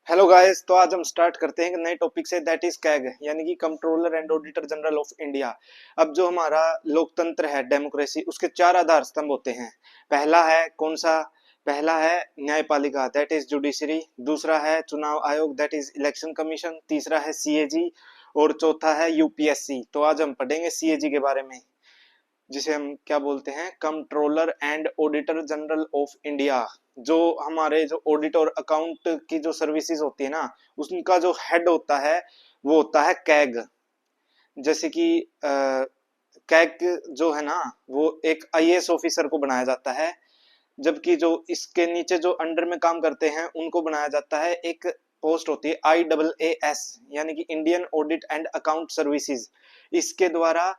Hello guys, तो आज हम स्टार्ट करते हैं एक नए टॉपिक से, दैट इज कैग यानी कि controller and auditor general of India. अब जो हमारा लोकतंत्र है, डेमोक्रेसी, उसके चार आधार स्तंभ होते हैं। पहला है कौन सा? पहला है न्यायपालिका, दैट इज जुडिशरी। दूसरा है चुनाव आयोग, दैट इज इलेक्शन कमीशन। तीसरा है सीएजी और चौथा है यूपीएससी। तो आज हम पढ़ेंगे सीएजी के बारे में, जिसे हम क्या बोलते हैं, controller and auditor general of India. जो हमारे जो ऑडिट और अकाउंट की जो सर्विसेज होती है ना, उनका जो हेड होता है वो होता है कैग। जैसे कि कैग जो है ना, वो एक आईएएस ऑफिसर को बनाया जाता है, जबकि जो इसके नीचे जो अंडर में काम करते हैं उनको बनाया जाता है, एक पोस्ट होती है IAAS यानी कि Indian audit and account services. इसके द्वारा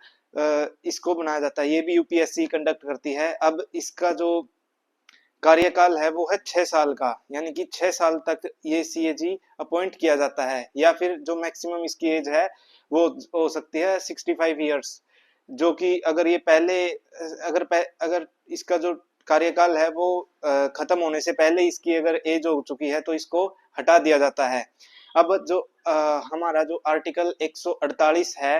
इसको बनाया जाता है। ये भी यूपीएससी कंडक्ट करती है। अब इसका जो कार्यकाल है वो है 6 साल का, यानी कि 6 साल तक ये सीएजी अपॉइंट किया जाता है, या फिर जो मैक्सिमम इसकी एज है वो हो सकती है 65 ईयर्स। जो कि अगर ये पहले अगर इसका जो कार्यकाल है वो खत्म होने से पहले इसकी अगर एज हो चुकी है तो इसको हटा दिया जाता है। अब जो हमारा जो आर्टिकल 148 है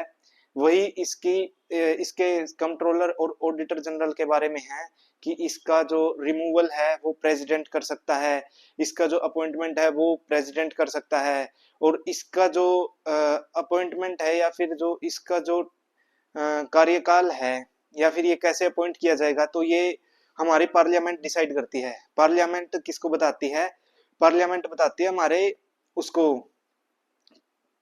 वही इसके कंट्रोलर और ऑडिटर जनरल के बारे में है, कि इसका जो रिमूवल है वो प्रेसिडेंट कर सकता है, इसका जो अपॉइंटमेंट है वो प्रेसिडेंट कर सकता है, और इसका जो अपॉइंटमेंट है या फिर जो इसका जो कार्यकाल है या फिर ये कैसे अपॉइंट किया जाएगा, तो ये हमारी पार्लियामेंट डिसाइड करती है। पार्लियामेंट किसको बताती है? पार्लियामेंट बताती है हमारे उसको,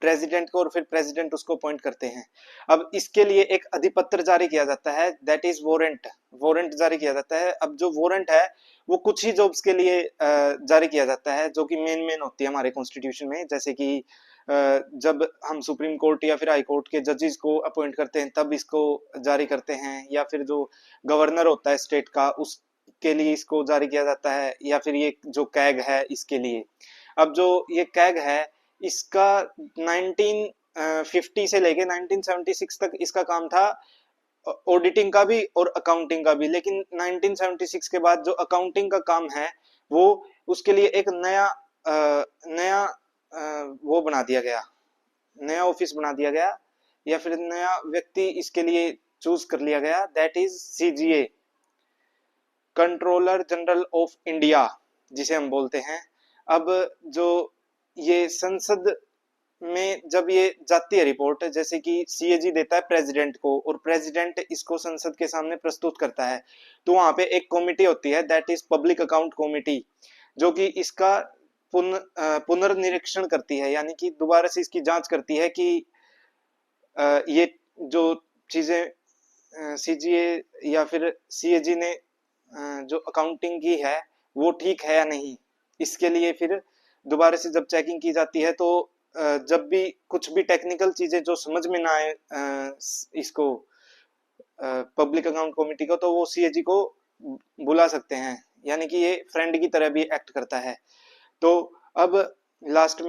प्रेसिडेंट को, और फिर प्रेसिडेंट उसको अपॉइंट करते हैं। अब इसके लिए एक अधिपत्र जारी किया जाता है, दैट इज वारंट। वारंट जारी किया जाता है। अब जो वारंट है वो कुछ ही जॉब्स के लिए जारी किया जाता है, जो कि मेन मेन होती है हमारे कॉन्स्टिट्यूशन में। जैसे कि जब हम सुप्रीम कोर्ट या फिर हाई कोर्ट के जजेस को अपॉइंट करते हैं तब इसको जारी करते हैं, या फिर जो गवर्नर होता है स्टेट का उसके लिए इसको जारी किया जाता है, या फिर ये जो कैग है इसके लिए। अब जो ये कैग है इसका 1950 से लेके 1976 तक इसका काम था, ऑडिटिंग का भी और अकाउंटिंग का भी। लेकिन 1976 के बाद जो अकाउंटिंग का काम है वो, उसके लिए एक नया वो बना दिया गया, नया ऑफिस बना दिया गया, या फिर नया व्यक्ति इसके लिए चूज कर लिया गया, that is CGA, controller general of India, जिसे हम बोलते हैं। अब जो ये संसद में जब ये जाती है रिपोर्ट, जैसे कि सीएजी देता है प्रेसिडेंट को और प्रेसिडेंट इसको संसद के सामने प्रस्तुत करता है, तो वहां पे एक कमेटी होती है, that is public account committee, जो कि इसका पुनर्निरीक्षण करती है, यानी कि दोबारा से इसकी जांच करती है कि ये जो चीजें सीजीए या फिर सीएजी ने जो अकाउंटिंग की है वो ठीक है या नहीं। इसके लिए फिर दोबारा से जब चेकिंग की जाती है तो जब भी कुछ भी टेक्निकल चीजें जो समझ में ना आए इसको पब्लिक अकाउंट कमेटी को, तो वो सीएजी को बुला सकते हैं, यानी कि ये फ्रेंड की तरह भी एक्ट करता है। तो अब लास्ट में